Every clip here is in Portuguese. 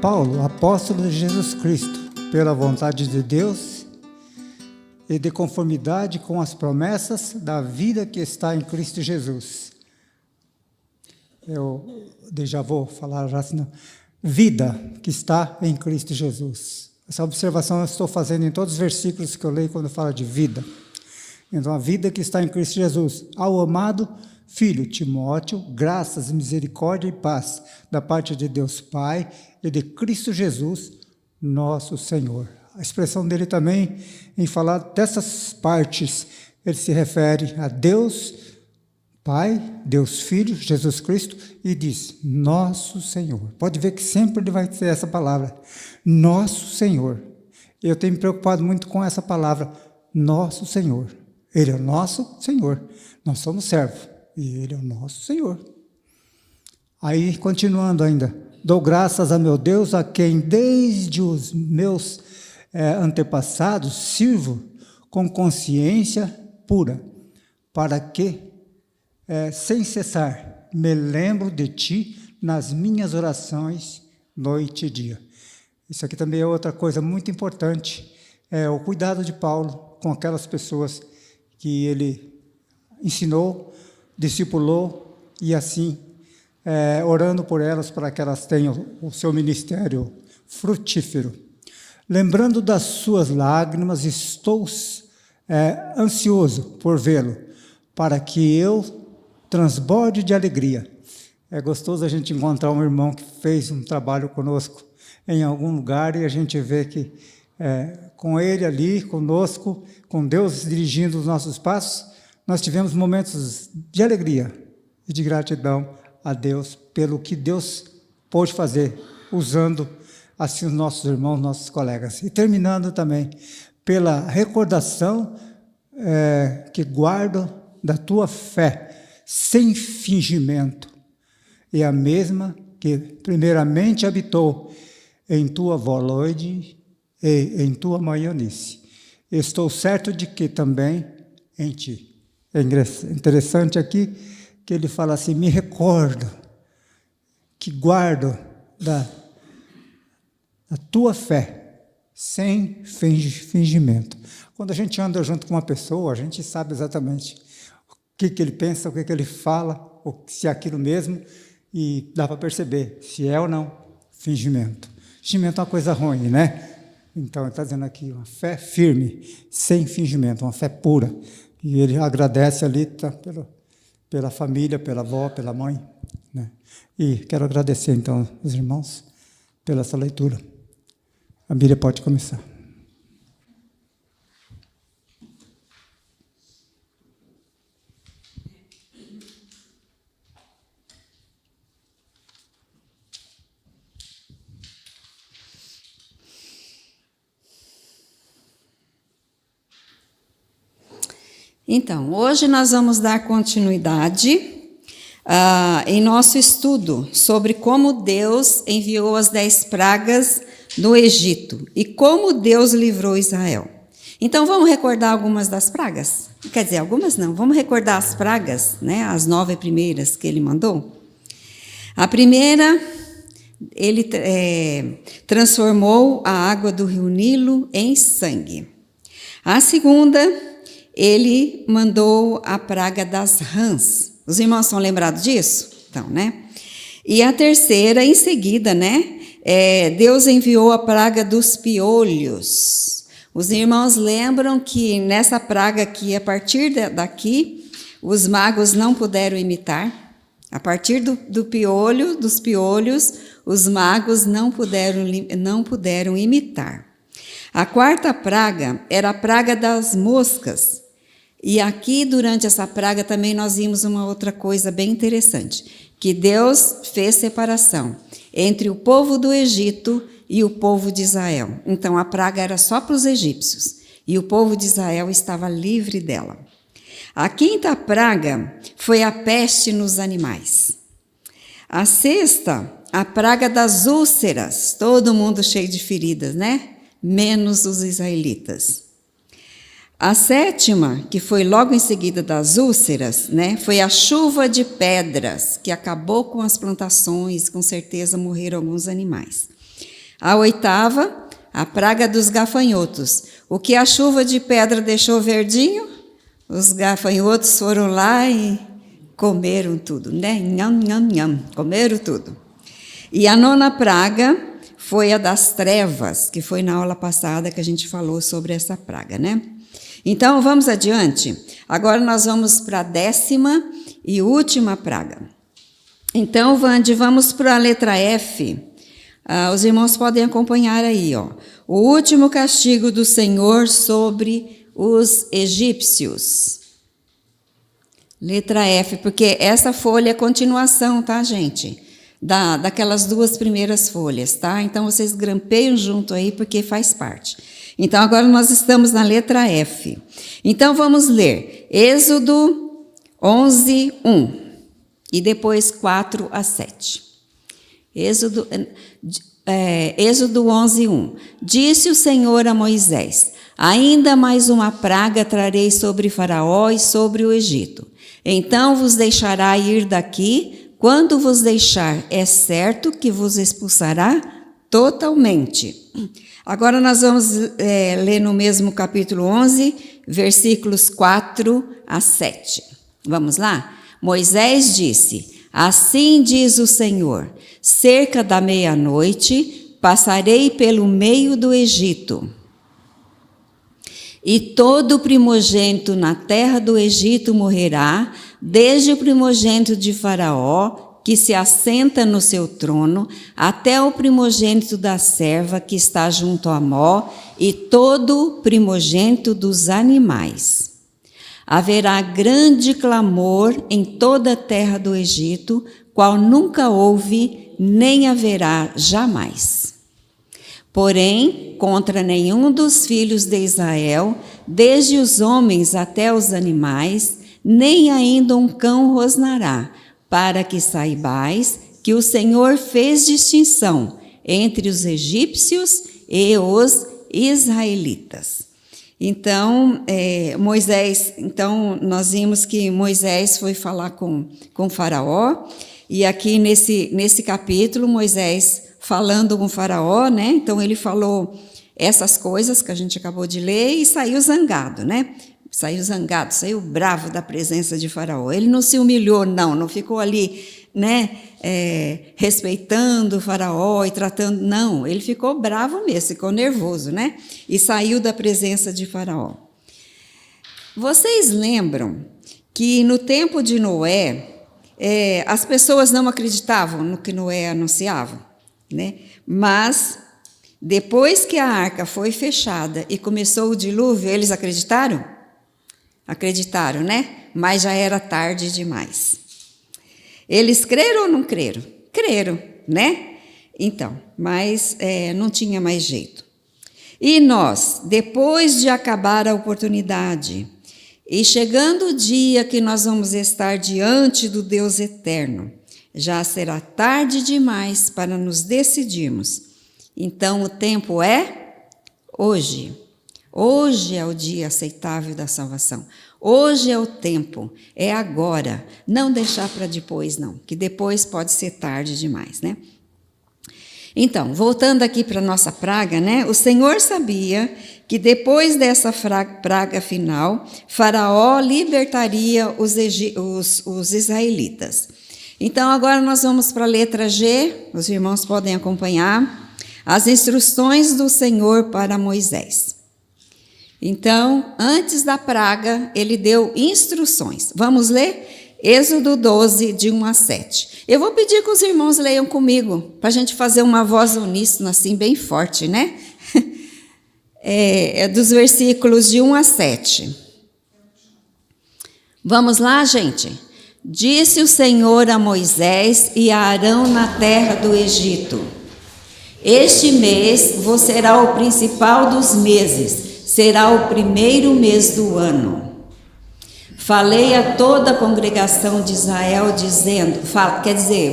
Paulo, apóstolo de Jesus Cristo, pela vontade de Deus e de conformidade com as promessas da vida que está em Cristo Jesus. Eu já vou falar já, senão. Vida que está em Cristo Jesus. Essa observação eu estou fazendo em todos os versículos que eu leio quando fala de vida. Então, a vida que está em Cristo Jesus. Ao amado Filho Timóteo, graças, misericórdia e paz da parte de Deus Pai e de Cristo Jesus, nosso Senhor. A expressão dele também, em falar dessas partes, ele se refere a Deus Pai, Deus Filho, Jesus Cristo, e diz, nosso Senhor. Pode ver que sempre ele vai ter essa palavra, nosso Senhor. Eu tenho me preocupado muito com essa palavra, nosso Senhor. Ele é o nosso Senhor. Nós somos servos. E Ele é o nosso Senhor. Aí, continuando ainda. Dou graças a meu Deus, a quem desde os meus antepassados sirvo com consciência pura, para que, sem cessar, me lembro de Ti nas minhas orações, noite e dia. Isso aqui também é outra coisa muito importante, o cuidado de Paulo com aquelas pessoas que ele ensinou, discipulou e assim, orando por elas para que elas tenham o seu ministério frutífero. Lembrando das suas lágrimas, estou ansioso por vê-lo, para que eu transborde de alegria. É gostoso a gente encontrar um irmão que fez um trabalho conosco em algum lugar e a gente vê que com ele ali, conosco, com Deus dirigindo os nossos passos, nós tivemos momentos de alegria e de gratidão a Deus pelo que Deus pôde fazer, usando assim os nossos irmãos, nossos colegas. E terminando também pela recordação que guardo da tua fé, sem fingimento, e a mesma que primeiramente habitou em tua voloide e em tua maionice. Estou certo de que também em ti. É interessante aqui que ele fala assim, me recordo, que guardo da tua fé, sem fingimento. Quando a gente anda junto com uma pessoa, a gente sabe exatamente o que ele pensa, o que ele fala, se é aquilo mesmo, e dá para perceber se é ou não fingimento. Fingimento é uma coisa ruim, né? Então, ele está dizendo aqui, uma fé firme, sem fingimento, uma fé pura. E ele agradece ali pela família, pela avó, pela mãe. Né? E quero agradecer, então, os irmãos, pela essa leitura. A Bíblia pode começar. Então, hoje nós vamos dar continuidade em nosso estudo sobre como Deus enviou as 10 pragas no Egito e como Deus livrou Israel. Então, vamos recordar algumas das pragas? Quer dizer, algumas não, vamos recordar as pragas, né, as 9 primeiras que ele mandou. A primeira, ele transformou a água do rio Nilo em sangue. A segunda, ele mandou a praga das rãs. Os irmãos estão lembrados disso? Então, né? E a terceira, em seguida, né? Deus enviou a praga dos piolhos. Os irmãos lembram que nessa praga aqui, a partir daqui, os magos não puderam imitar. A partir dos piolhos, os magos não puderam imitar. A quarta praga era a praga das moscas. E aqui, durante essa praga, também nós vimos uma outra coisa bem interessante, que Deus fez separação entre o povo do Egito e o povo de Israel. Então, a praga era só para os egípcios, e o povo de Israel estava livre dela. A quinta praga foi a peste nos animais. A sexta, a praga das úlceras, todo mundo cheio de feridas, né? Menos os israelitas. A sétima, que foi logo em seguida das úlceras, né, foi a chuva de pedras, que acabou com as plantações, com certeza morreram alguns animais. A oitava, a praga dos gafanhotos. O que a chuva de pedra deixou verdinho, os gafanhotos foram lá e comeram tudo, né? Nham, nham, nham, comeram tudo. E a nona praga foi a das trevas, que foi na aula passada que a gente falou sobre essa praga, né? Então, vamos adiante. Agora nós vamos para a 10ª e última praga. Então, Vande, vamos para a letra F. Os irmãos podem acompanhar aí, ó. O último castigo do Senhor sobre os egípcios. Letra F, porque essa folha é continuação, tá, gente? Daquelas 2 primeiras folhas, tá? Então, vocês grampeiam junto aí, porque faz parte. Então, agora nós estamos na letra F. Então, vamos ler Êxodo 11, 1 e depois 4 a 7. Êxodo 11, 1. Disse o Senhor a Moisés: ainda mais uma praga trarei sobre Faraó e sobre o Egito. Então vos deixará ir daqui. Quando vos deixar, é certo que vos expulsará totalmente. Agora nós vamos ler no mesmo capítulo 11, versículos 4 a 7. Vamos lá? Moisés disse: assim diz o Senhor, cerca da meia-noite passarei pelo meio do Egito. E todo primogênito na terra do Egito morrerá, desde o primogênito de Faraó, que se assenta no seu trono, até o primogênito da serva que está junto a Mó, e todo primogênito dos animais. Haverá grande clamor em toda a terra do Egito, qual nunca houve, nem haverá jamais. Porém, contra nenhum dos filhos de Israel, desde os homens até os animais, nem ainda um cão rosnará, para que saibais que o Senhor fez distinção entre os egípcios e os israelitas. Então, nós vimos que Moisés foi falar com Faraó, e aqui nesse capítulo, Moisés falando com Faraó, né? Então, ele falou essas coisas que a gente acabou de ler e saiu zangado, né? Saiu bravo da presença de Faraó. Ele não se humilhou, não ficou ali, né, respeitando o Faraó e tratando, não, ele ficou bravo mesmo, ficou nervoso, né, e saiu da presença de Faraó. Vocês lembram que no tempo de Noé, as pessoas não acreditavam no que Noé anunciava, né, mas depois que a arca foi fechada e começou o dilúvio, eles acreditaram? Acreditaram, né? Mas já era tarde demais. Eles creram ou não creram? Creram, né? Então, mas não tinha mais jeito. E nós, depois de acabar a oportunidade, E chegando o dia que nós vamos estar diante do Deus eterno, já será tarde demais para nos decidirmos. Então o tempo é hoje. Hoje é o dia aceitável da salvação. Hoje é o tempo, é agora. Não deixar para depois, não, que depois pode ser tarde demais, né? Então, voltando aqui para a nossa praga, né? O Senhor sabia que depois dessa praga final, Faraó libertaria os israelitas. Então, agora nós vamos para a letra G, os irmãos podem acompanhar, as instruções do Senhor para Moisés. Então, antes da praga, ele deu instruções. Vamos ler? Êxodo 12, de 1 a 7. Eu vou pedir que os irmãos leiam comigo, para a gente fazer uma voz uníssona, assim, bem forte, né? É dos versículos de 1 a 7. Vamos lá, gente? Disse o Senhor a Moisés e a Arão na terra do Egito: este mês vos será o principal dos meses, será o primeiro mês do ano. Falei a toda a congregação de Israel, dizendo,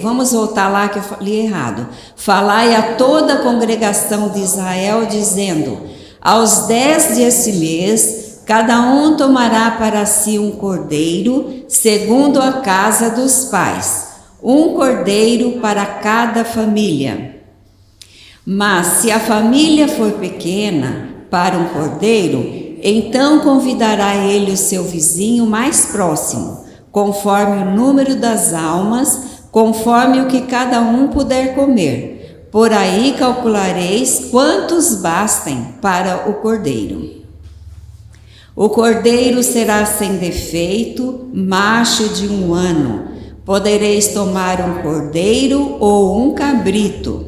vamos voltar lá que eu li errado. Falai a toda a congregação de Israel, dizendo, aos 10 desse mês, cada um tomará para si um cordeiro, segundo a casa dos pais, um cordeiro para cada família. Mas se a família for pequena, para um cordeiro, então convidará ele o seu vizinho mais próximo, conforme o número das almas, conforme o que cada um puder comer. Por aí calculareis quantos bastem para o cordeiro. O cordeiro será sem defeito, macho de 1 ano. Podereis tomar um cordeiro ou um cabrito.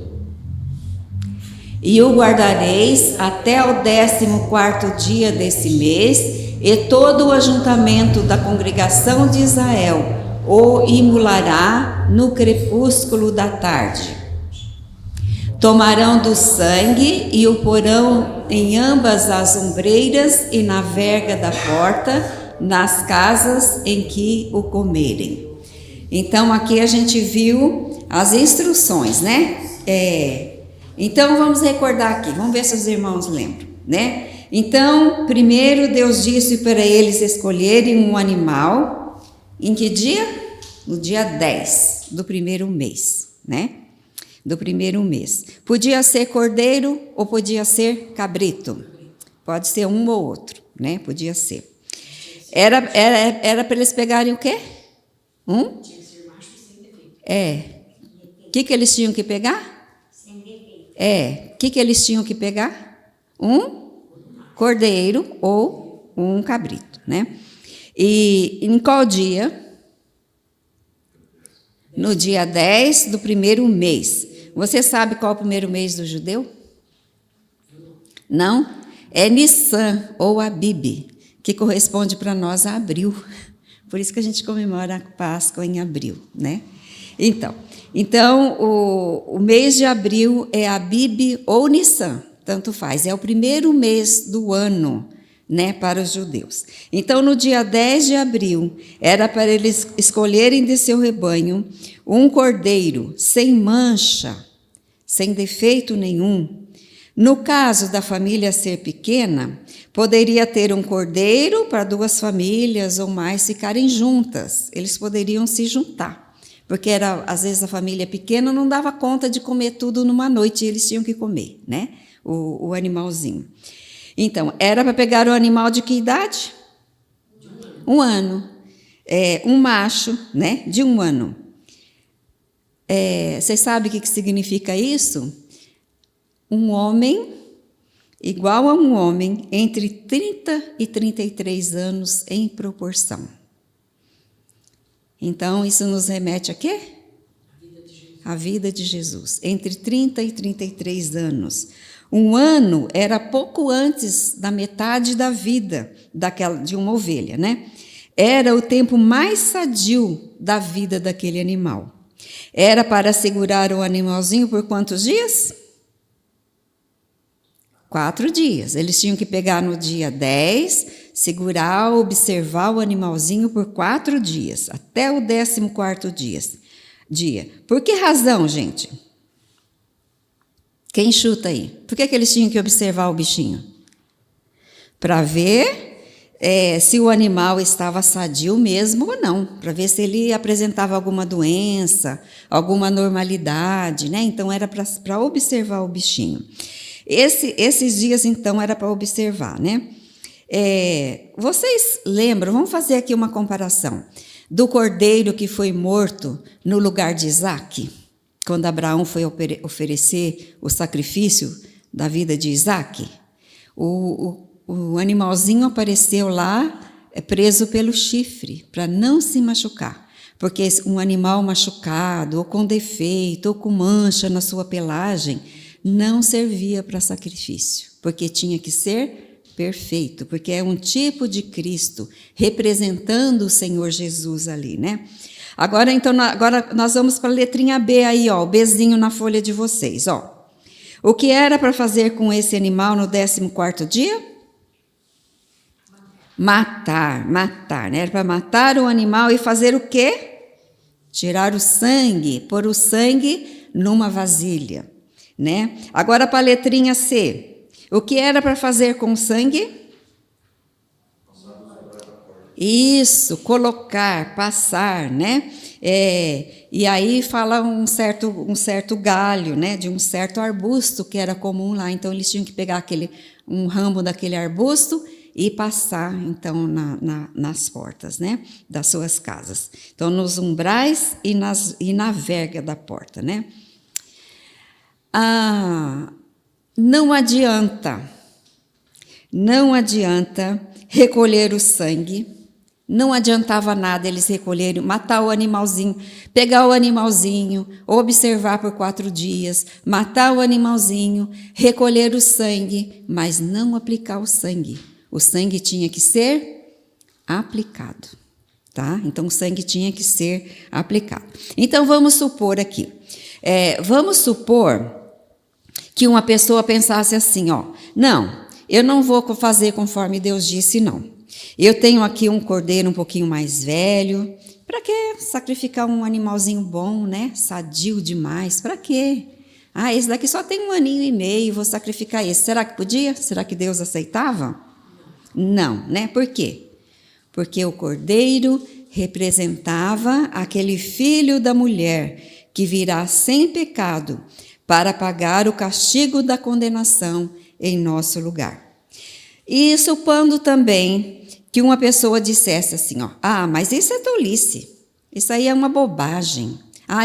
E o guardareis até o 14º dia desse mês, e todo o ajuntamento da congregação de Israel o imolará no crepúsculo da tarde. Tomarão do sangue e o porão em ambas as ombreiras e na verga da porta, nas casas em que o comerem. Então aqui a gente viu as instruções, né? Então, vamos recordar aqui, vamos ver se os irmãos lembram, né? Então, primeiro Deus disse para eles escolherem um animal, em que dia? No dia 10 do primeiro mês, né? Do primeiro mês. Podia ser cordeiro ou podia ser cabrito. Pode ser um ou outro, né? Podia ser. Era para eles pegarem o quê? Tinha que ser macho sem defeito. O que eles tinham que pegar? O que eles tinham que pegar? Um cordeiro ou um cabrito, né? E em qual dia? No dia 10 do primeiro mês. Você sabe qual é o primeiro mês do judeu? Não? É Nissan ou Abib, que corresponde para nós a abril. Por isso que a gente comemora a Páscoa em abril, né? Então o mês de abril é Abib ou Nissan, tanto faz, é o primeiro mês do ano, né, para os judeus. Então, no dia 10 de abril, era para eles escolherem de seu rebanho um cordeiro sem mancha, sem defeito nenhum. No caso da família ser pequena, poderia ter um cordeiro para 2 famílias ou mais ficarem juntas, eles poderiam se juntar. Porque às vezes a família pequena não dava conta de comer tudo numa noite, e eles tinham que comer, né? O animalzinho. Então, era para pegar o animal de que idade? De 1 ano. Um macho, né? De 1 ano. Vocês sabem o que significa isso? Um homem, igual a um homem, entre 30 e 33 anos em proporção. Então, isso nos remete a quê? A vida de Jesus. Entre 30 e 33 anos. 1 ano era pouco antes da metade da vida de uma ovelha, né? Era o tempo mais sadio da vida daquele animal. Era para segurar o animalzinho por quantos dias? 4 dias. Eles tinham que pegar no dia 10, segurar, observar o animalzinho por 4 dias, até o 14º dia. Por que razão, gente? Quem chuta aí? Por que eles tinham que observar o bichinho? Para ver se o animal estava sadio mesmo ou não, para ver se ele apresentava alguma doença, alguma anormalidade, né? Então era para observar o bichinho. Esses dias, então, era para observar, né? Vocês lembram, vamos fazer aqui uma comparação, do cordeiro que foi morto no lugar de Isaque, quando Abraão foi oferecer o sacrifício da vida de Isaque. O animalzinho apareceu lá preso pelo chifre, para não se machucar. Porque um animal machucado, ou com defeito, ou com mancha na sua pelagem, não servia para sacrifício, porque tinha que ser perfeito, porque é um tipo de Cristo, representando o Senhor Jesus ali, né? Agora nós vamos para a letrinha B aí, ó, o Bzinho na folha de vocês, ó. O que era para fazer com esse animal no 14º dia? Matar, né? Era para matar o animal e fazer o quê? Tirar o sangue, pôr o sangue numa vasilha, né? Agora para a letrinha C. O que era para fazer com o sangue? Isso, colocar, passar, né? E aí fala um certo galho, né? De um certo arbusto que era comum lá. Então eles tinham que pegar um ramo daquele arbusto e passar, então, nas portas, né, das suas casas. Então, nos umbrais e na verga da porta, né. Não adianta recolher o sangue, não adiantava nada eles recolherem, matar o animalzinho, pegar o animalzinho, observar por 4 dias, matar o animalzinho, recolher o sangue, mas não aplicar o sangue. O sangue tinha que ser aplicado, tá? Então, o sangue tinha que ser aplicado. Então, vamos supor aqui. Vamos supor que uma pessoa pensasse assim, ó, não, eu não vou fazer conforme Deus disse, não. Eu tenho aqui um cordeiro um pouquinho mais velho, para que sacrificar um animalzinho bom, né? Sadio demais, para quê? Esse daqui só tem 1 aninho e meio, vou sacrificar esse. Será que podia? Será que Deus aceitava? Não, né? Por quê? Porque o cordeiro representava aquele filho da mulher que virá sem pecado para pagar o castigo da condenação em nosso lugar. E supondo também que uma pessoa dissesse assim, ó, mas isso é tolice, isso aí é uma bobagem.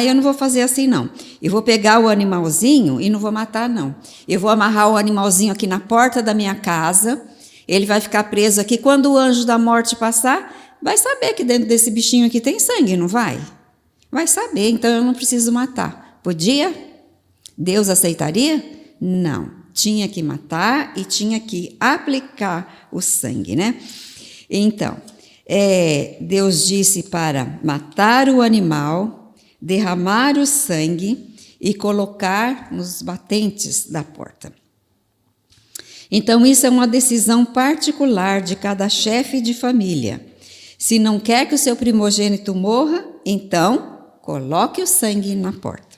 Eu não vou fazer assim, não. Eu vou pegar o animalzinho e não vou matar, não. Eu vou amarrar o animalzinho aqui na porta da minha casa. Ele vai ficar preso aqui. Quando o anjo da morte passar, vai saber que dentro desse bichinho aqui tem sangue, não vai? Vai saber, então eu não preciso matar. Podia? Deus aceitaria? Não. Tinha que matar e tinha que aplicar o sangue, né? Então, Deus disse para matar o animal, derramar o sangue e colocar nos batentes da porta. Então, isso é uma decisão particular de cada chefe de família. Se não quer que o seu primogênito morra, então, coloque o sangue na porta.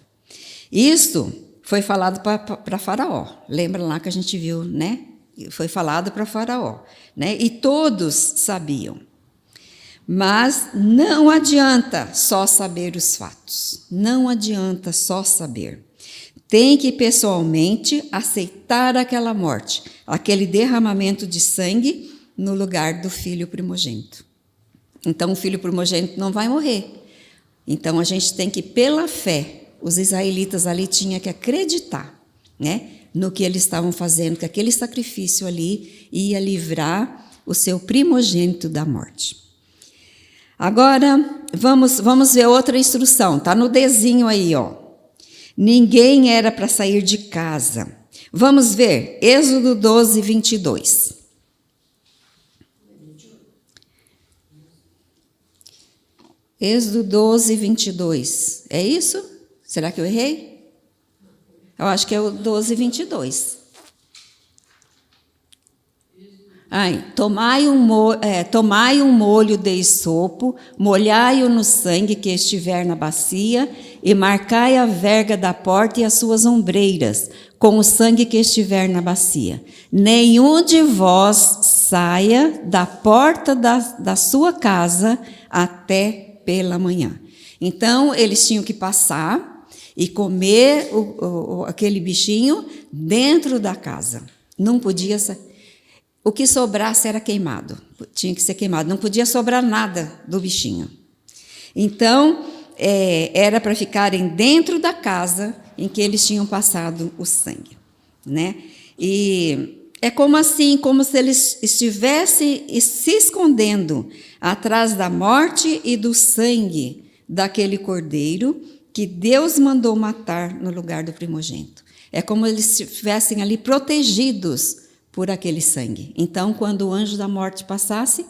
Isso foi falado para Faraó. Lembra lá que a gente viu, né? Foi falado para Faraó, né? E todos sabiam. Mas não adianta só saber os fatos. Não adianta só saber. Tem que pessoalmente aceitar aquela morte, aquele derramamento de sangue no lugar do filho primogênito. Então, o filho primogênito não vai morrer. Então, a gente tem que, pela fé, os israelitas ali tinham que acreditar, né, no que eles estavam fazendo, que aquele sacrifício ali ia livrar o seu primogênito da morte. Agora, vamos ver outra instrução, está no Dzinho aí, ó. Ninguém era para sair de casa. Vamos ver, Êxodo 12, 22. Êxodo 12, 22. É isso? Será que eu errei? Eu acho que é o 12, 22. Tomai um molho de esopo, molhai-o no sangue que estiver na bacia, e marcai a verga da porta e as suas ombreiras, com o sangue que estiver na bacia. Nenhum de vós saia da porta da sua casa até pela manhã. Então, eles tinham que passar e comer aquele bichinho dentro da casa. Não podia ser. O que sobrasse era queimado, tinha que ser queimado, não podia sobrar nada do bichinho. Então, era para ficarem dentro da casa em que eles tinham passado o sangue, né? E é como assim, como se eles estivessem se escondendo atrás da morte e do sangue daquele cordeiro que Deus mandou matar no lugar do primogênito. É como eles estivessem ali protegidos por aquele sangue. Então, quando o anjo da morte passasse,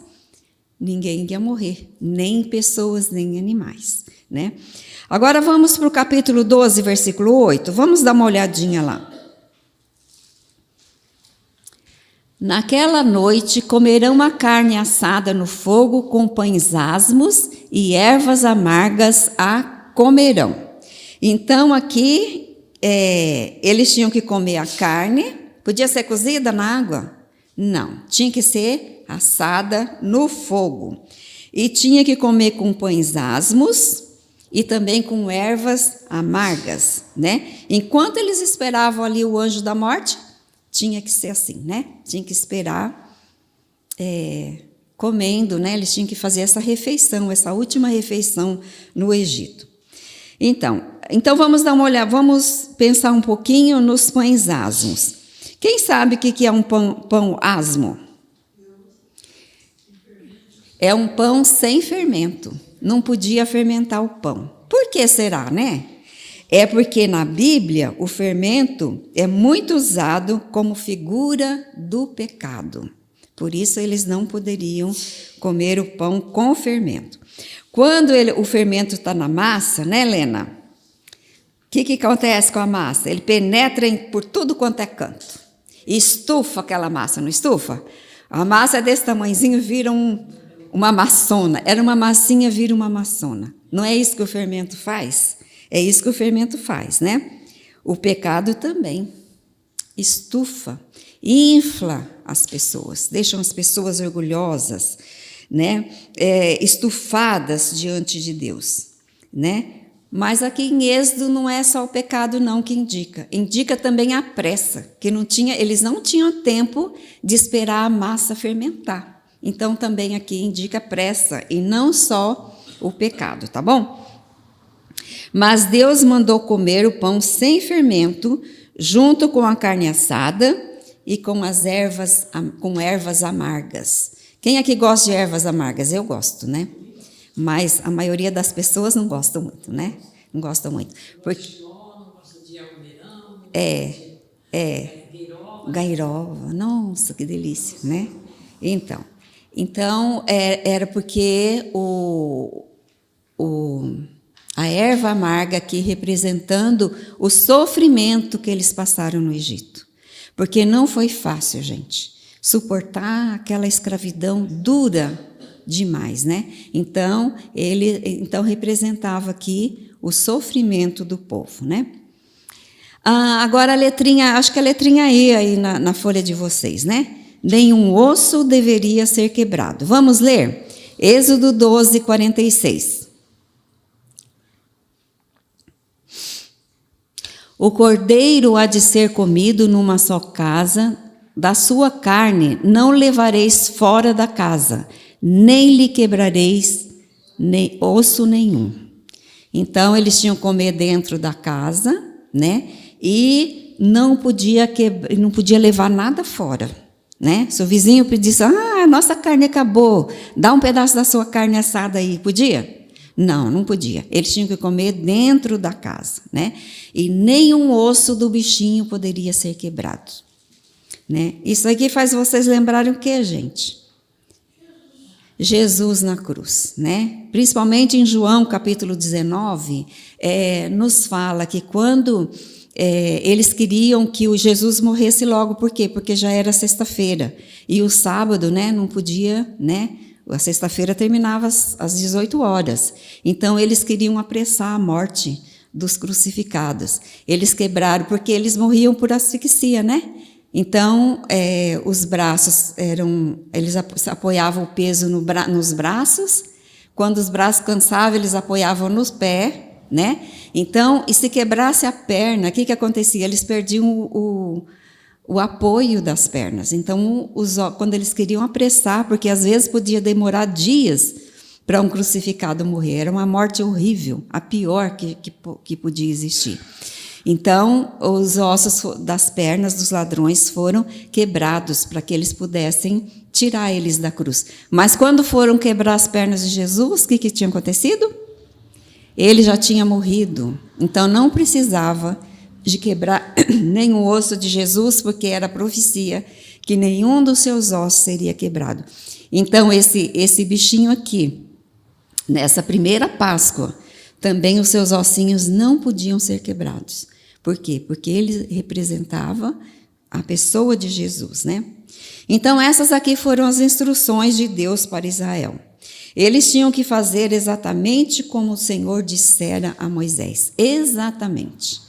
ninguém ia morrer, nem pessoas, nem animais, né? Agora vamos para o capítulo 12, versículo 8. Vamos dar uma olhadinha lá. Naquela noite comerão a carne assada no fogo com pães asmos e ervas amargas a comerão. Então, aqui, eles tinham que comer a carne. Podia ser cozida na água? Não, tinha que ser assada no fogo. E tinha que comer com pães asmos e também com ervas amargas, né? Enquanto eles esperavam ali o anjo da morte, tinha que ser assim, né? Tinha que esperar comendo, né? Eles tinham que fazer essa refeição, essa última refeição no Egito. Então vamos dar uma olhada, vamos pensar um pouquinho nos pães asmos. Quem sabe o que é um pão asmo? É um pão sem fermento. Não podia fermentar o pão. Por que será, né? É porque na Bíblia o fermento é muito usado como figura do pecado. Por isso eles não poderiam comer o pão com fermento. Quando o fermento está na massa, né, Helena? O que acontece com a massa? Ele penetra por tudo quanto é canto. Estufa aquela massa, não estufa? A massa desse tamanhozinho vira uma maçona. Era uma massinha, vira uma maçona. Não é isso que o fermento faz? É isso que o fermento faz, né? O pecado também estufa, infla as pessoas, deixam as pessoas orgulhosas, né? Estufadas diante de Deus, né? Mas aqui em Êxodo não é só o pecado não que indica também a pressa, que eles não tinham tempo de esperar a massa fermentar. Então também aqui indica pressa e não só o pecado, tá bom? Mas Deus mandou comer o pão sem fermento, junto com a carne assada e com ervas amargas. Quem aqui gosta de ervas amargas? Eu gosto, né? Mas a maioria das pessoas não gostam muito, né? Não gostam muito. Porque gairova, nossa, que delícia, né? Então era porque a erva amarga aqui representando o sofrimento que eles passaram no Egito. Porque não foi fácil, gente, suportar aquela escravidão dura demais, né? Então, representava aqui o sofrimento do povo, né? Agora a letrinha, acho que a letrinha E aí na folha de vocês, né? Nenhum osso deveria ser quebrado. Vamos ler? Êxodo 12, 46. O cordeiro há de ser comido numa só casa, da sua carne não levareis fora da casa, nem lhe quebrareis nem osso nenhum. Então, eles tinham que comer dentro da casa, né? E não podia levar nada fora, né? Se o vizinho pedisse, nossa carne acabou, dá um pedaço da sua carne assada aí, podia? Não, não podia. Eles tinham que comer dentro da casa, né? E nenhum osso do bichinho poderia ser quebrado, né? Isso aqui faz vocês lembrarem o que, gente? Jesus na cruz, né? Principalmente em João capítulo 19, nos fala que quando eles queriam que o Jesus morresse logo, por quê? Porque já era sexta-feira, e o sábado, né, não podia, né? A sexta-feira terminava às 18 horas, então eles queriam apressar a morte dos crucificados. Eles quebraram, porque eles morriam por asfixia, né? Então, os braços eles apoiavam o peso nos braços, quando os braços cansavam, eles apoiavam nos pés, né? Então, e se quebrasse a perna, o que acontecia? Eles perdiam o apoio das pernas. Então, quando eles queriam apressar, porque às vezes podia demorar dias para um crucificado morrer, era uma morte horrível, a pior que podia existir. Então, os ossos das pernas dos ladrões foram quebrados para que eles pudessem tirar eles da cruz. Mas quando foram quebrar as pernas de Jesus, o que tinha acontecido? Ele já tinha morrido. Então, não precisava de quebrar nenhum osso de Jesus, porque era profecia que nenhum dos seus ossos seria quebrado. Então, esse bichinho aqui, nessa primeira Páscoa, também os seus ossinhos não podiam ser quebrados. Por quê? Porque ele representava a pessoa de Jesus, né? Então, essas aqui foram as instruções de Deus para Israel. Eles tinham que fazer exatamente como o Senhor dissera a Moisés. Exatamente.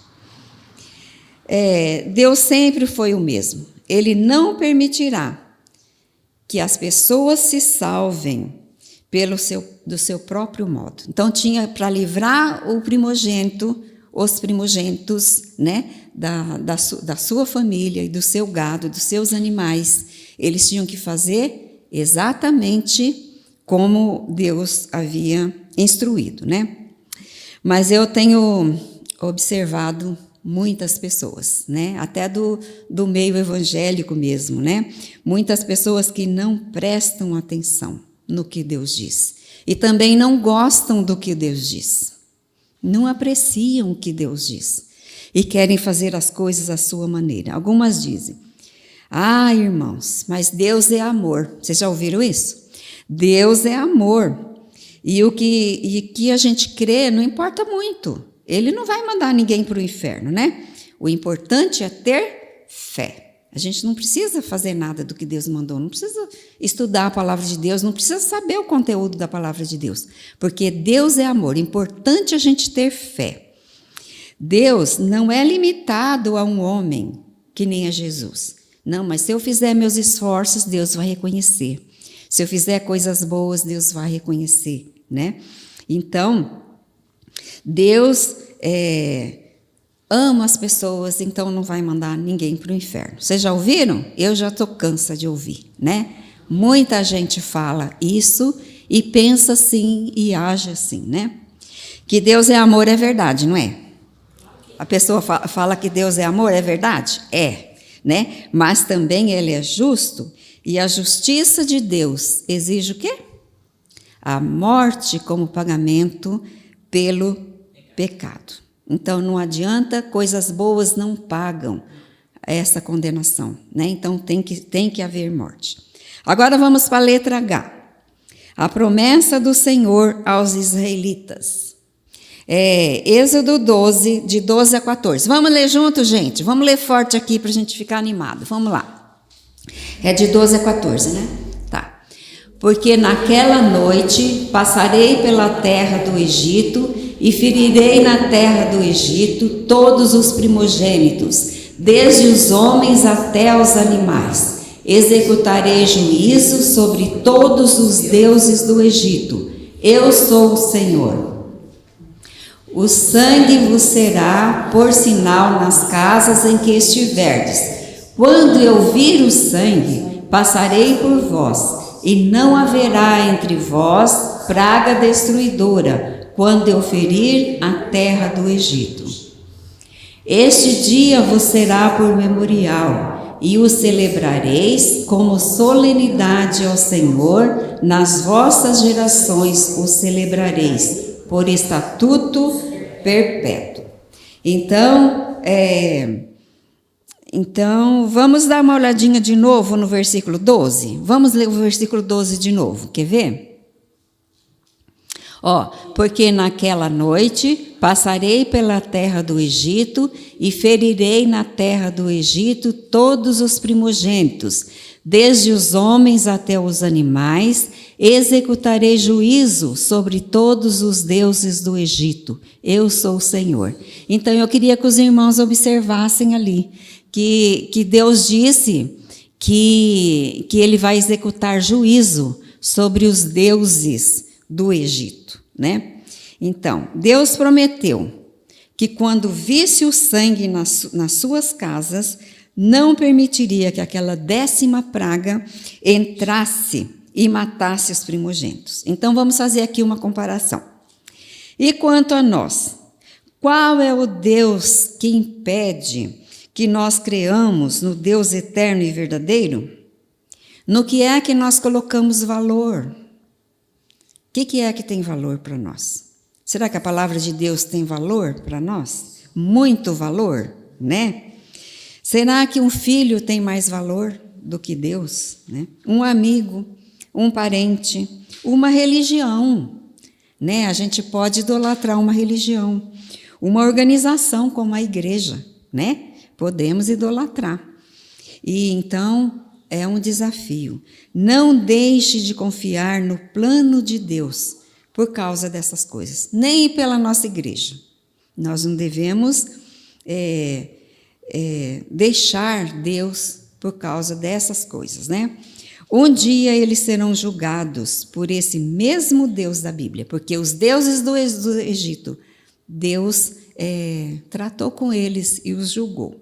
Deus sempre foi o mesmo. Ele não permitirá que as pessoas se salvem do seu próprio modo. Então, tinha para livrar o primogênito, os primogênitos, né, da sua família e do seu gado, dos seus animais, eles tinham que fazer exatamente como Deus havia instruído, né? Mas eu tenho observado muitas pessoas, né? Até do meio evangélico mesmo, né? Muitas pessoas que não prestam atenção no que Deus diz. E também não gostam do que Deus diz. Não apreciam o que Deus diz. E querem fazer as coisas à sua maneira. Algumas dizem: ah, irmãos, mas Deus é amor. Vocês já ouviram isso? Deus é amor. E o que a gente crê não importa muito. Ele não vai mandar ninguém para o inferno, né? O importante é ter fé. A gente não precisa fazer nada do que Deus mandou, não precisa estudar a palavra de Deus, não precisa saber o conteúdo da palavra de Deus, porque Deus é amor, é importante a gente ter fé. Deus não é limitado a um homem, que nem a Jesus. Não, mas se eu fizer meus esforços, Deus vai reconhecer. Se eu fizer coisas boas, Deus vai reconhecer, né? Então, Deus ama as pessoas, então não vai mandar ninguém para o inferno. Vocês já ouviram? Eu já estou cansa de ouvir, né? Muita gente fala isso e pensa assim e age assim, né? Que Deus é amor é verdade, não é? A pessoa fala que Deus é amor, é verdade? É, né? Mas também Ele é justo, e a justiça de Deus exige o quê? A morte como pagamento pelo pecado. Então, não adianta, coisas boas não pagam essa condenação, né? Então, tem que haver morte. Agora, vamos para a letra H. A promessa do Senhor aos israelitas. Êxodo 12, de 12 a 14. Vamos ler junto, gente? Vamos ler forte aqui para a gente ficar animado. Vamos lá. É de 12 a 14, né? Tá. Porque naquela noite passarei pela terra do Egito e ferirei na terra do Egito todos os primogênitos, desde os homens até os animais. Executarei juízo sobre todos os deuses do Egito. Eu sou o Senhor. O sangue vos será por sinal nas casas em que estiverdes. Quando eu vir o sangue, passarei por vós, e não haverá entre vós praga destruidora, quando eu ferir a terra do Egito. Este dia vos será por memorial, e o celebrareis como solenidade ao Senhor, nas vossas gerações o celebrareis, por estatuto perpétuo. Então, Então, vamos dar uma olhadinha de novo no versículo 12? Vamos ler o versículo 12 de novo, quer ver? Ó, porque naquela noite passarei pela terra do Egito e ferirei na terra do Egito todos os primogênitos, desde os homens até os animais, executarei juízo sobre todos os deuses do Egito. Eu sou o Senhor. Então, eu queria que os irmãos observassem ali, que Deus disse que ele vai executar juízo sobre os deuses do Egito, né? Então, Deus prometeu que quando visse o sangue nas suas casas, não permitiria que aquela 10ª praga entrasse e matasse os primogênitos. Então, vamos fazer aqui uma comparação. E quanto a nós, qual é o Deus que impede que nós creamos no Deus eterno e verdadeiro? No que é que nós colocamos valor? O que é que tem valor para nós? Será que a palavra de Deus tem valor para nós? Muito valor, né? Será que um filho tem mais valor do que Deus, né? Um amigo, um parente, uma religião, né? A gente pode idolatrar uma religião, uma organização como a igreja, né? Podemos idolatrar. E então é um desafio. Não deixe de confiar no plano de Deus por causa dessas coisas, nem pela nossa igreja. Nós não devemos deixar Deus por causa dessas coisas, né? Um dia eles serão julgados por esse mesmo Deus da Bíblia, porque os deuses do Egito, Deus tratou com eles e os julgou.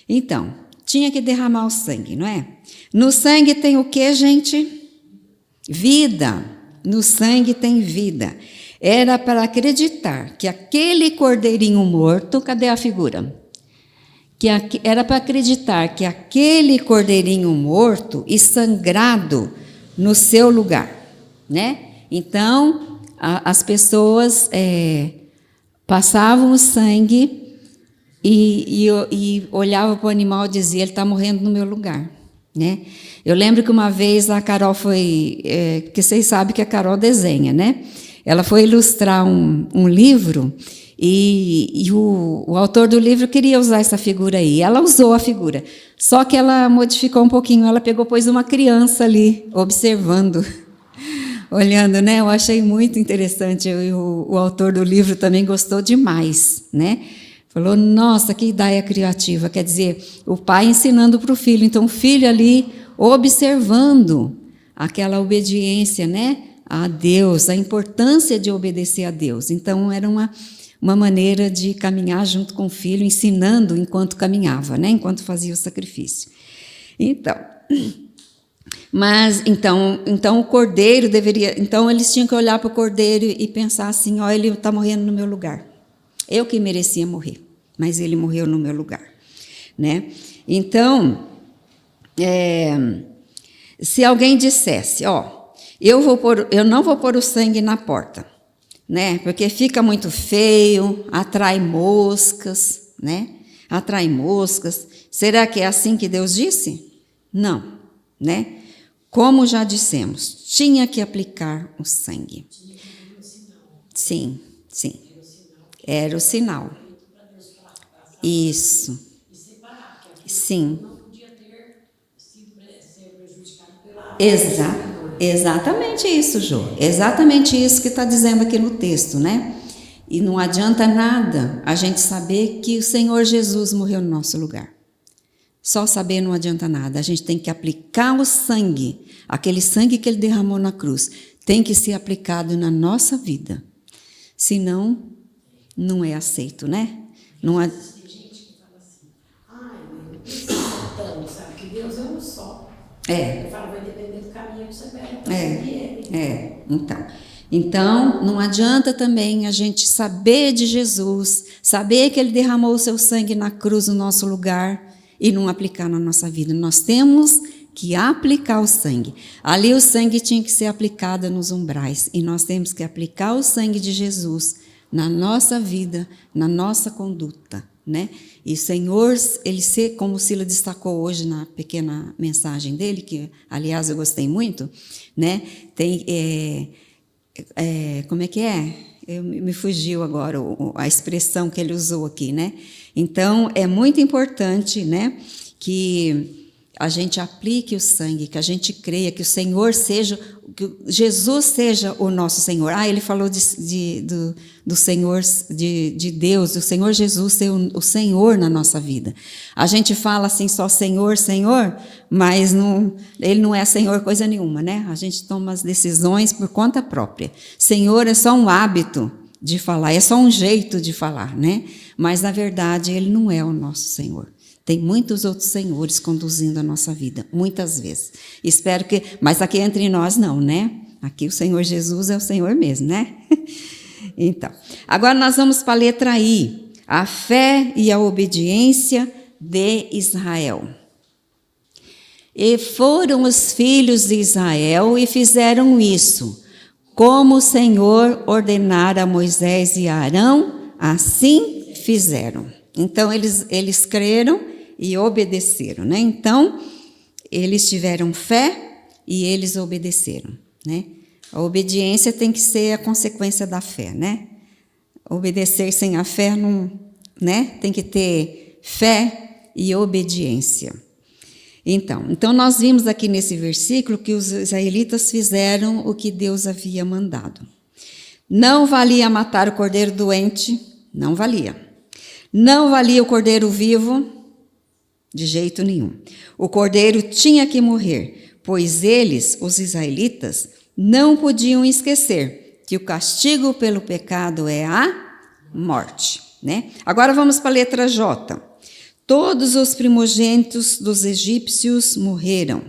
Então, tinha que derramar o sangue, não é? No sangue tem o que, gente? Vida. No sangue tem vida. Era para acreditar que aquele cordeirinho morto, cadê a figura? Era para acreditar que aquele cordeirinho morto e sangrado no seu lugar, né? Então, as pessoas passavam o sangue e olhavam para o animal e diziam, ele está morrendo no meu lugar, né? Eu lembro que uma vez a Carol foi, que vocês sabem que a Carol desenha, né? Ela foi ilustrar um livro e o autor do livro queria usar essa figura aí. Ela usou a figura, só que ela modificou um pouquinho. Ela pôs uma criança ali, observando, olhando, né? Eu achei muito interessante. O autor do livro também gostou demais, né? Falou, nossa, que ideia criativa. Quer dizer, o pai ensinando para o filho. Então, o filho ali observando aquela obediência, né? A Deus, a importância de obedecer a Deus. Então, era uma maneira de caminhar junto com o filho, ensinando enquanto caminhava, né? Enquanto fazia o sacrifício. Então o cordeiro deveria... Então, eles tinham que olhar para o cordeiro e pensar assim, ó, ele está morrendo no meu lugar. Eu que merecia morrer, mas ele morreu no meu lugar, né? Então, se alguém dissesse, ó, eu não vou pôr o sangue na porta, né? Porque fica muito feio, atrai moscas, né? Atrai moscas. Será que é assim que Deus disse? Não, né? Como já dissemos, tinha que aplicar o sangue. Sim, sim. Era o sinal. Isso. Sim. Exatamente isso, Jô. Exatamente isso que está dizendo aqui no texto, né? E não adianta nada a gente saber que o Senhor Jesus morreu no nosso lugar. Só saber não adianta nada. A gente tem que aplicar o sangue, aquele sangue que ele derramou na cruz, tem que ser aplicado na nossa vida. Senão, não é aceito, né? Não é... Tem gente que fala assim, não precisa tanto, sabe? Que Deus é um só. Eu falo, vai depender do caminho que você pega para seguir ele. Então, não adianta também a gente saber de Jesus, saber que ele derramou o seu sangue na cruz no nosso lugar e não aplicar na nossa vida. Nós temos que aplicar o sangue. Ali o sangue tinha que ser aplicado nos umbrais e nós temos que aplicar o sangue de Jesus na nossa vida, na nossa conduta, né? E o Senhor, como o Sila destacou hoje na pequena mensagem dele, que, aliás, eu gostei muito, né? Tem, como é que é? Me fugiu agora a expressão que ele usou aqui, né? Então, é muito importante, né, que a gente aplique o sangue, que a gente creia que o Senhor seja, que Jesus seja o nosso Senhor. Ele falou do Senhor, de Deus, do Senhor Jesus ser o Senhor na nossa vida. A gente fala assim só Senhor, Senhor, mas Ele não é Senhor coisa nenhuma, né? A gente toma as decisões por conta própria. Senhor é só um hábito de falar, é só um jeito de falar, né? Mas, na verdade, Ele não é o nosso Senhor. Tem muitos outros senhores conduzindo a nossa vida, muitas vezes. Espero que... Mas aqui entre nós não, né? Aqui o Senhor Jesus é o Senhor mesmo, né? Então, agora nós vamos para a letra I. A fé e a obediência de Israel. E foram os filhos de Israel e fizeram isso, como o Senhor ordenara a Moisés e a Arão, assim fizeram. Então, eles creram e obedeceram, né? Então, eles tiveram fé e eles obedeceram, né? A obediência tem que ser a consequência da fé, né? Obedecer sem a fé não, né? Tem que ter fé e obediência. Então nós vimos aqui nesse versículo que os israelitas fizeram o que Deus havia mandado. Não valia matar o cordeiro doente, não valia. Não valia o cordeiro vivo, de jeito nenhum. O cordeiro tinha que morrer, pois eles, os israelitas, não podiam esquecer que o castigo pelo pecado é a morte, né? Agora vamos para a letra J. Todos os primogênitos dos egípcios morreram.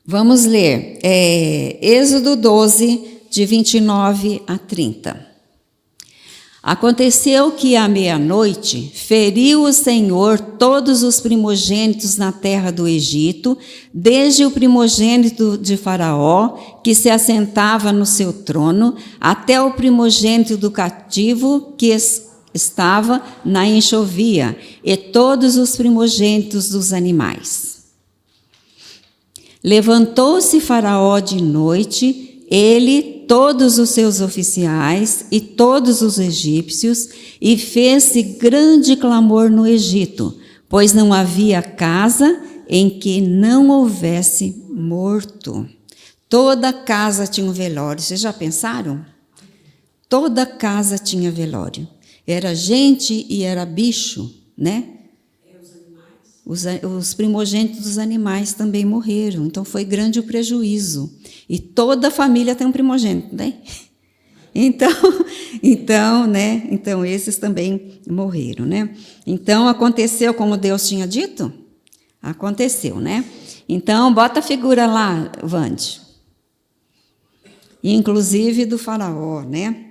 Vamos ler Êxodo 12, de 29 a 30. Aconteceu que à meia-noite feriu o Senhor todos os primogênitos na terra do Egito, desde o primogênito de Faraó, que se assentava no seu trono, até o primogênito do cativo, que estava na enxovia, e todos os primogênitos dos animais. Levantou-se Faraó de noite, ele, todos os seus oficiais e todos os egípcios, e fez-se grande clamor no Egito, pois não havia casa em que não houvesse morto. Toda casa tinha um velório. Vocês já pensaram? Toda casa tinha velório. Era gente e era bicho, né? Os primogênitos dos animais também morreram, então foi grande o prejuízo. E toda a família tem um primogênito, né? Então esses também morreram, né? Então aconteceu como Deus tinha dito? Aconteceu, né? Então bota a figura lá, Vande. Inclusive do Faraó, né?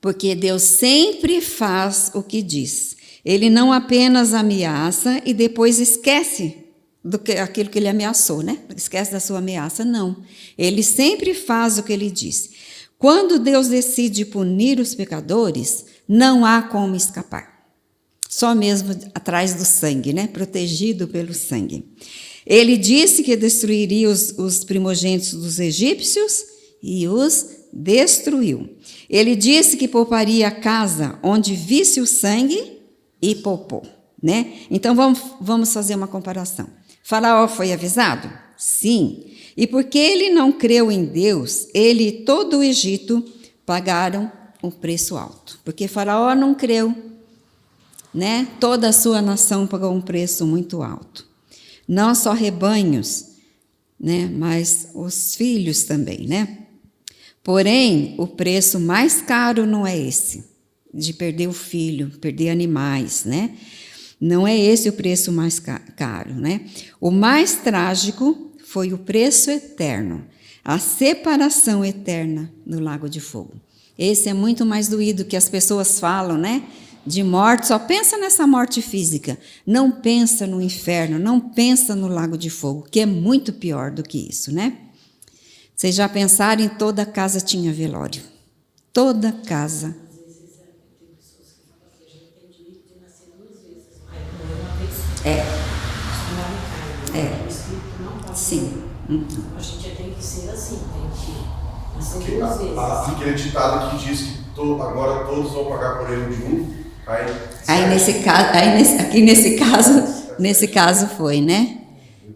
Porque Deus sempre faz o que diz. Ele não apenas ameaça e depois esquece aquilo que ele ameaçou, né? Esquece da sua ameaça, não. Ele sempre faz o que ele diz. Quando Deus decide punir os pecadores, não há como escapar. Só mesmo atrás do sangue, né? Protegido pelo sangue. Ele disse que destruiria os primogênitos dos egípcios e os destruiu. Ele disse que pouparia a casa onde visse o sangue e poupou, né? Então vamos fazer uma comparação. Faraó foi avisado? Sim. E porque ele não creu em Deus, ele e todo o Egito pagaram um preço alto. Porque Faraó não creu, né? Toda a sua nação pagou um preço muito alto. Não só rebanhos, né? Mas os filhos também, né? Porém, o preço mais caro não é esse, de perder o filho, perder animais, né? Não é esse o preço mais caro, né? O mais trágico foi o preço eterno, a separação eterna no lago de fogo. Esse é muito mais doído que as pessoas falam, né? De morte, só pensa nessa morte física, não pensa no inferno, não pensa no lago de fogo, que é muito pior do que isso, né? Vocês já pensaram, em toda casa tinha velório, toda a casa. Às vezes tem pessoas que falam que a gente tem direito de nascer 2 vezes, mas não é uma vez só. É. Isso não é uma carne, né? O Espírito não pode. Sim. A gente tem que ser assim, tem que nascer 2 vezes. Aquele ditado que diz que agora todos vão pagar por erro de um. Nesse caso foi, né?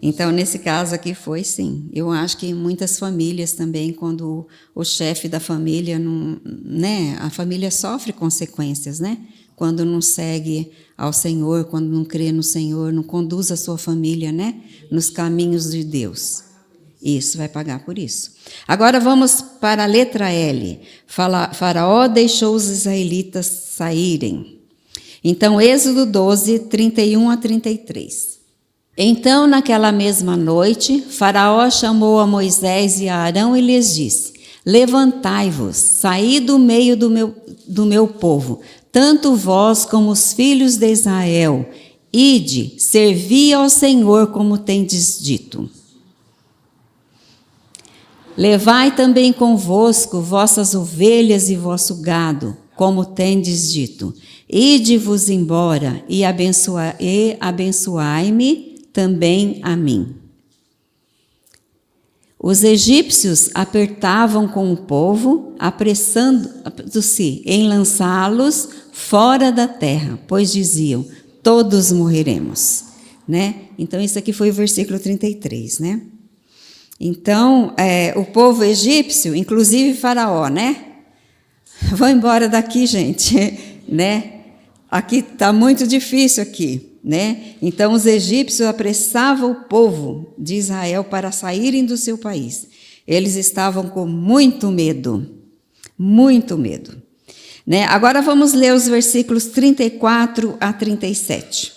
Então, nesse caso aqui foi, sim. Eu acho que muitas famílias também, quando o chefe da família não, né? A família sofre consequências, né? Quando não segue ao Senhor, quando não crê no Senhor, não conduz a sua família, né? Nos caminhos de Deus. Isso, vai pagar por isso. Agora vamos para a letra L. Faraó deixou os israelitas saírem. Então, Êxodo 12, 31 a 33. Então, naquela mesma noite, Faraó chamou a Moisés e a Arão e lhes disse: levantai-vos, saí do meio do meu povo, tanto vós como os filhos de Israel. Ide, servi ao Senhor como tendes dito. Levai também convosco vossas ovelhas e vosso gado, como tendes dito. Ide-vos embora e abençoai-me também a mim. Os egípcios apertavam com o povo, apressando-se em lançá-los fora da terra, pois diziam: todos morreremos. Né? Então, isso aqui foi o versículo 33, né? Então, o povo egípcio, inclusive Faraó, né? Vão embora daqui, gente, né? Aqui está muito difícil aqui, né? Então, os egípcios apressavam o povo de Israel para saírem do seu país. Eles estavam com muito medo, né? Agora vamos ler os versículos 34 a 37.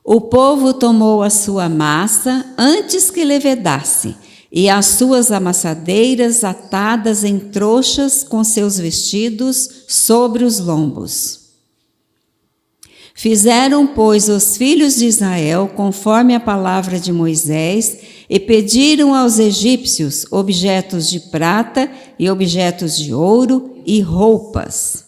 O povo tomou a sua massa antes que levedasse, e as suas amassadeiras atadas em trouxas com seus vestidos sobre os lombos. Fizeram, pois, os filhos de Israel conforme a palavra de Moisés e pediram aos egípcios objetos de prata e objetos de ouro e roupas.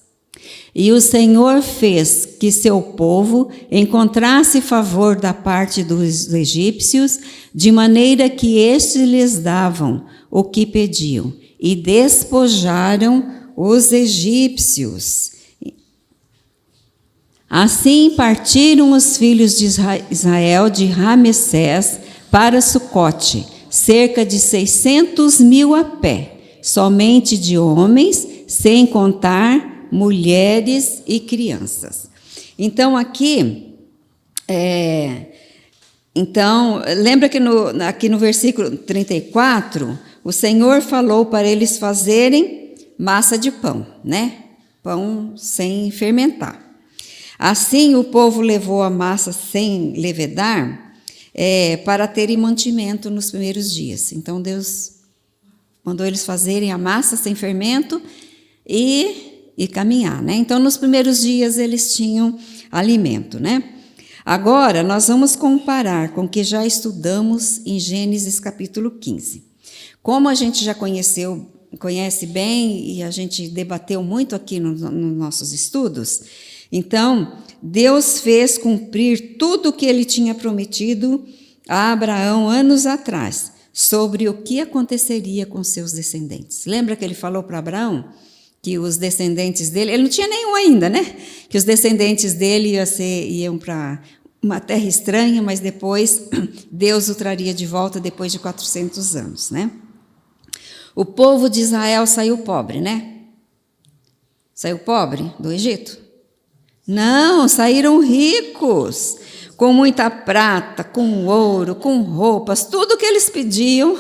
E o Senhor fez que seu povo encontrasse favor da parte dos egípcios, de maneira que estes lhes davam o que pediam, e despojaram os egípcios. Assim partiram os filhos de Israel de Ramessés para Sucote, cerca de 600.000 a pé, somente de homens, sem contar mulheres e crianças. Então, aqui, lembra que aqui no versículo 34, o Senhor falou para eles fazerem massa de pão, né? Pão sem fermentar. Assim, o povo levou a massa sem levedar para terem mantimento nos primeiros dias. Então, Deus mandou eles fazerem a massa sem fermento e caminhar, né? Então, nos primeiros dias, eles tinham alimento, né? Agora, nós vamos comparar com o que já estudamos em Gênesis capítulo 15. Como a gente já conhece bem e a gente debateu muito aqui nos nossos estudos, então, Deus fez cumprir tudo o que ele tinha prometido a Abraão anos atrás, sobre o que aconteceria com seus descendentes. Lembra que ele falou para Abraão que os descendentes dele, ele não tinha nenhum ainda, né? Que os descendentes dele iam para uma terra estranha, mas depois Deus o traria de volta depois de 400 anos, né? O povo de Israel saiu pobre, né? Saiu pobre do Egito? Não, saíram ricos, com muita prata, com ouro, com roupas, tudo que eles pediam,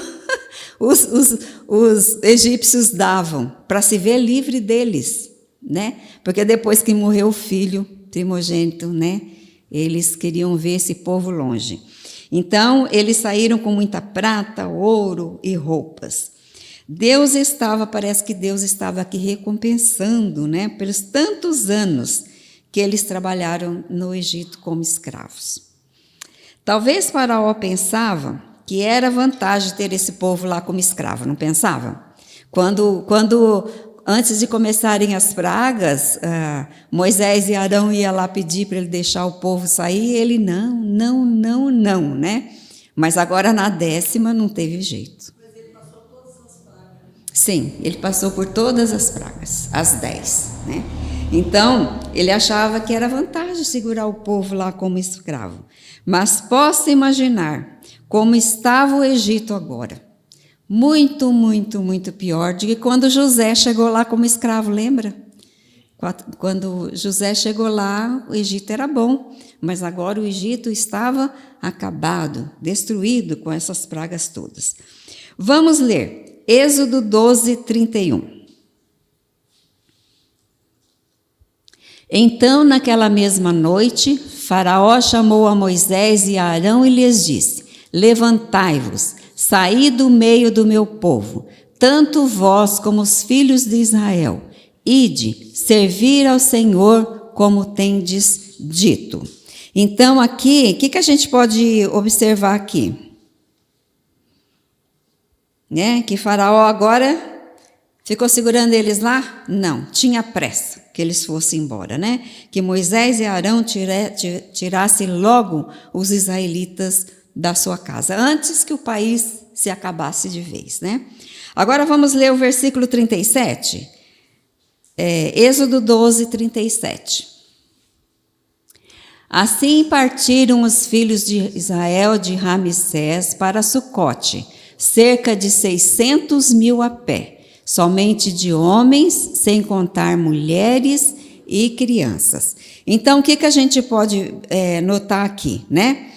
os egípcios davam, para se ver livre deles, né? Porque depois que morreu o filho primogênito, né? Eles queriam ver esse povo longe. Então, eles saíram com muita prata, ouro e roupas. Parece que Deus estava aqui recompensando, né? Pelos tantos anos que eles trabalharam no Egito como escravos. Talvez Faraó pensava que era vantagem ter esse povo lá como escravo, não pensava? Antes de começarem as pragas, Moisés e Arão iam lá pedir para ele deixar o povo sair, e ele não, né? Mas agora na 10ª não teve jeito. Mas ele passou todas as pragas. Sim, ele passou por todas as pragas, as 10, né? Então, ele achava que era vantagem segurar o povo lá como escravo. Mas posso imaginar como estava o Egito agora. Muito, muito, muito pior do que quando José chegou lá como escravo, lembra? Quando José chegou lá, o Egito era bom, mas agora o Egito estava acabado, destruído com essas pragas todas. Vamos ler Êxodo 12, 31. Então, naquela mesma noite, Faraó chamou a Moisés e a Arão e lhes disse: levantai-vos, saí do meio do meu povo, tanto vós como os filhos de Israel. Ide, servir ao Senhor como tendes dito. Então, aqui, o que a gente pode observar aqui? Que Faraó agora ficou segurando eles lá? Não, tinha pressa que eles fossem embora, né? Que Moisés e Arão tirassem logo os israelitas da sua casa, antes que o país se acabasse de vez, né? Agora vamos ler o versículo 37, Êxodo 12, 37. Assim partiram os filhos de Israel de Ramsés para Sucote, cerca de 600.000 a pé, somente de homens, sem contar mulheres e crianças. Então, o que a gente pode notar aqui, né?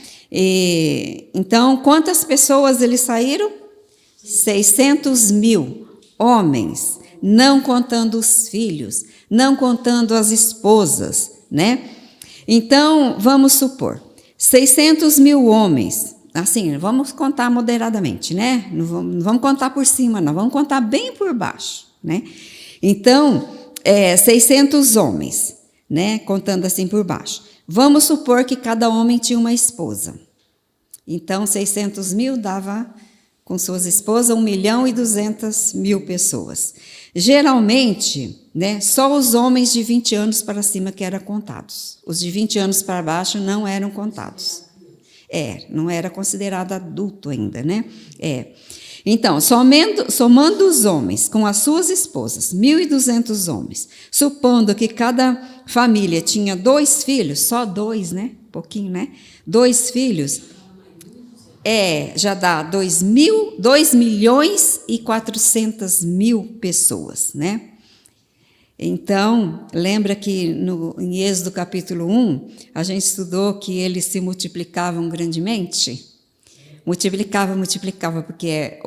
Então, quantas pessoas eles saíram? 600.000 homens, não contando os filhos, não contando as esposas, né? Então, vamos supor, 600.000 homens, assim, vamos contar moderadamente, né? Não vamos contar por cima, não, vamos contar bem por baixo, né? Então, 600 homens, né? Contando assim por baixo. Vamos supor que cada homem tinha uma esposa. Então, 600.000 dava, com suas esposas, 1.200.000 pessoas. Geralmente, né, só os homens de 20 anos para cima que eram contados. Os de 20 anos para baixo não eram contados. Não era considerado adulto ainda, né? Então, somando os homens com as suas esposas, 1.200 homens, supondo que cada família tinha 2 filhos, só 2, né? Pouquinho, né? 2 filhos, já dá 2.400.000 pessoas, né? Então, lembra que em Êxodo capítulo 1, a gente estudou que eles se multiplicavam grandemente? Multiplicava, porque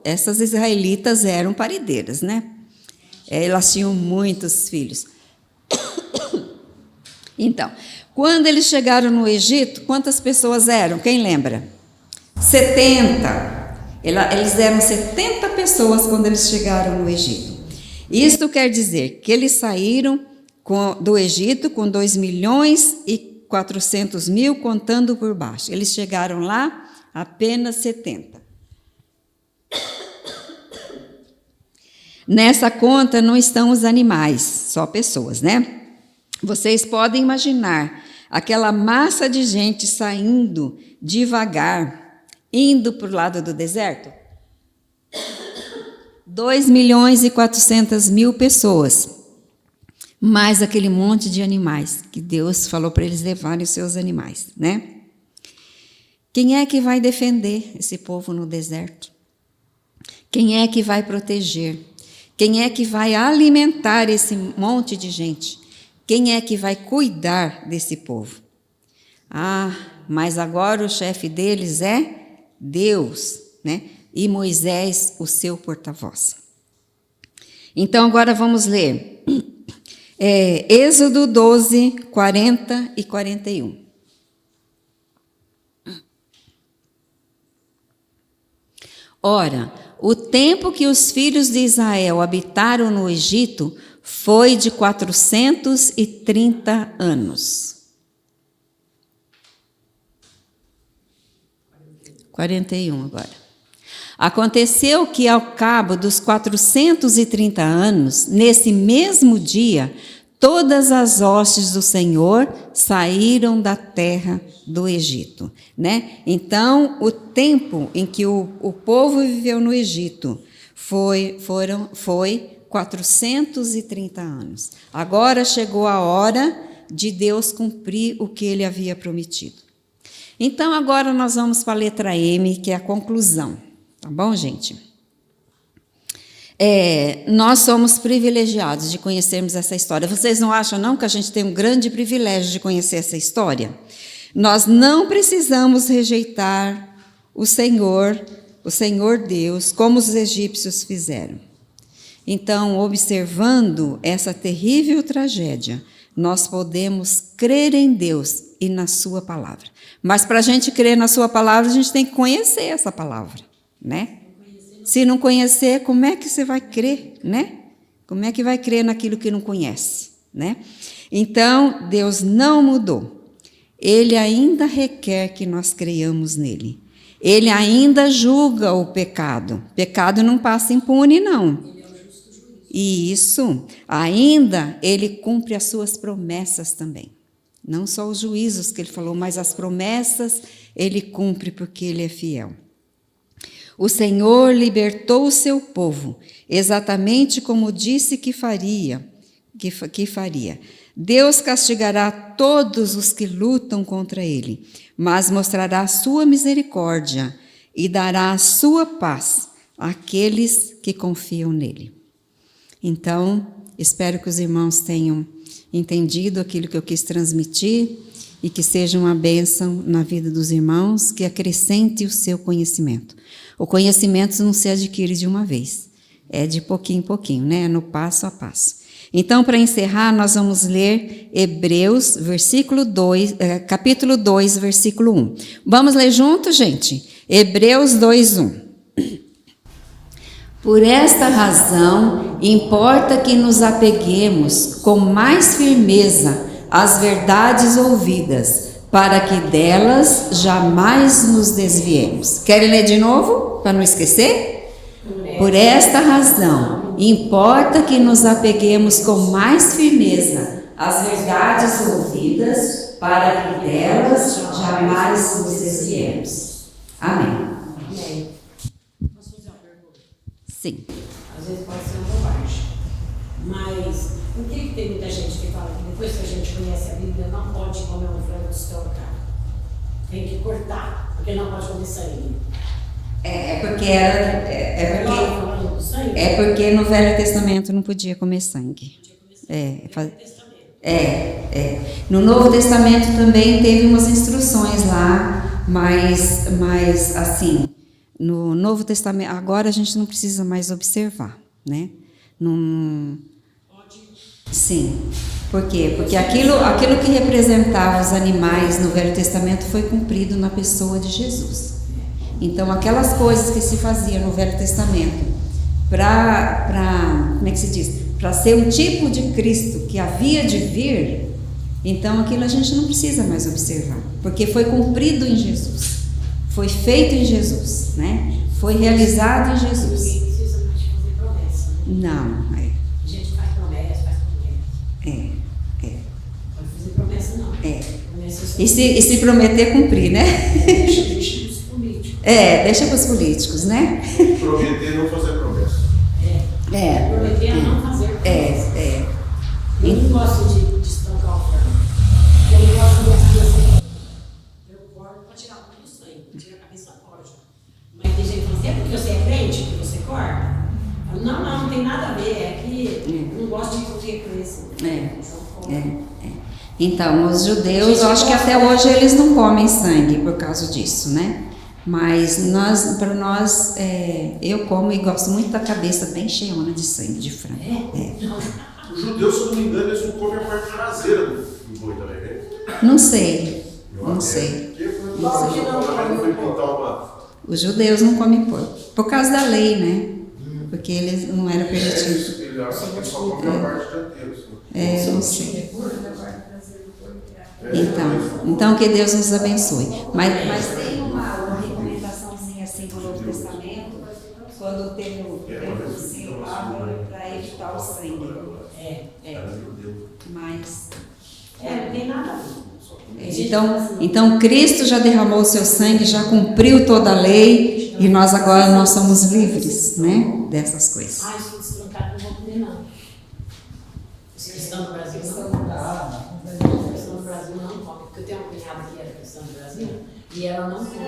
essas israelitas eram parideiras, né? Elas tinham muitos filhos. Então, quando eles chegaram no Egito, quantas pessoas eram? Quem lembra? 70. Eles eram 70 pessoas quando eles chegaram no Egito. Isto quer dizer que eles saíram do Egito com 2.400.000, contando por baixo. Eles chegaram lá apenas 70. Nessa conta não estão os animais, só pessoas, né? Vocês podem imaginar aquela massa de gente saindo devagar, indo para o lado do deserto? 2.400.000 pessoas, mais aquele monte de animais que Deus falou para eles levarem os seus animais, né? Quem é que vai defender esse povo no deserto? Quem é que vai proteger? Quem é que vai alimentar esse monte de gente? Quem é que vai cuidar desse povo? Mas agora o chefe deles é Deus, né? E Moisés, o seu porta-voz. Então, agora vamos ler Êxodo 12, 40 e 41. Ora, o tempo que os filhos de Israel habitaram no Egito foi de 430 anos. 41 agora. Aconteceu que, ao cabo dos 430 anos, nesse mesmo dia, todas as hostes do Senhor saíram da terra do Egito, né? Então, o tempo em que o povo viveu no Egito foi 430 anos. Agora chegou a hora de Deus cumprir o que ele havia prometido. Então, agora nós vamos para a letra M, que é a conclusão. Tá bom, gente? Nós somos privilegiados de conhecermos essa história. Vocês não acham, não, que a gente tem um grande privilégio de conhecer essa história? Nós não precisamos rejeitar o Senhor Deus, como os egípcios fizeram. Então, observando essa terrível tragédia, nós podemos crer em Deus e na sua palavra. Mas para a gente crer na sua palavra, a gente tem que conhecer essa palavra, né? Se não conhecer, como é que você vai crer, né? Como é que vai crer naquilo que não conhece, né? Então, Deus não mudou. Ele ainda requer que nós creiamos nele. Ele ainda julga o pecado. Pecado não passa impune, não. E isso, ainda, ele cumpre as suas promessas também. Não só os juízos que ele falou, mas as promessas ele cumpre porque ele é fiel. O Senhor libertou o seu povo, exatamente como disse que faria. Deus castigará todos os que lutam contra ele, mas mostrará a sua misericórdia e dará a sua paz àqueles que confiam nele. Então, espero que os irmãos tenham entendido aquilo que eu quis transmitir e que seja uma bênção na vida dos irmãos, que acrescente o seu conhecimento. O conhecimento não se adquire de uma vez, é de pouquinho em pouquinho, né? No passo a passo. Então, para encerrar, nós vamos ler Hebreus, capítulo 2, versículo 1. Vamos ler junto, gente? Hebreus 2, 1. Por esta razão, importa que nos apeguemos com mais firmeza às verdades ouvidas, para que delas jamais nos desviemos. Querem ler de novo, para não esquecer? Por esta razão, importa que nos apeguemos com mais firmeza às verdades ouvidas, para que delas jamais nos desviemos. Amém. Posso fazer uma pergunta? Sim. Às vezes pode ser uma bobagem, mas por que tem muita gente que fala que depois que a gente conhece a Bíblia não pode comer um frango destorcado? Tem que cortar, porque não pode comer sangue. Porque no Velho Testamento não podia comer sangue. No Novo Testamento também teve umas instruções lá, mas assim, no Novo Testamento, agora a gente não precisa mais observar, né? Sim. Por quê? Porque aquilo que representava os animais no Velho Testamento foi cumprido na pessoa de Jesus. Então, aquelas coisas que se faziam no Velho Testamento como é que se diz? Para ser um tipo de Cristo que havia de vir, então aquilo a gente não precisa mais observar, porque foi cumprido em Jesus, foi feito em Jesus, né? Foi realizado em Jesus. Ninguém precisa mais de fazer promessa, né? Não, A gente faz promessa. Pode fazer promessa, não. E se prometer, cumprir, né? Deixa os políticos. Deixa para os políticos, né? Prometer não fazer promessa. Prometer a não fazer promessa. Eu não gosto de estancar o frango. Eu não gosto de assim. Eu corto para tirar um pouco do sangue, tira a cabeça fora. Mas tem gente que fala assim, é porque você é crente que você corta? Eu falo, não tem nada a ver, é que eu não gosto de comer com isso. Então, os judeus, eu acho que até hoje eles não comem sangue por causa disso, né? Mas para nós, eu como e gosto muito da cabeça bem cheiona de sangue de frango. Os judeus, se eu não me engano, eles não comem a parte traseira do boi também, né? Não sei. Não sei. Os judeus não comem porco, por causa da lei, né? Porque eles não era permitido. Ele acha que só come a parte dianteira. Não sei. Então que Deus nos abençoe. Mas tem uma recomendaçãozinha assim do Novo Testamento, Então Cristo já derramou o seu sangue, já cumpriu toda a lei e nós agora nós somos livres, né, dessas coisas. Ah, isso destrancado não vou comer, não. Os cristãos do Brasil não. Os cristãos do Brasil não comem. Porque eu tenho uma cunhada que era cristã do Brasil e ela não come.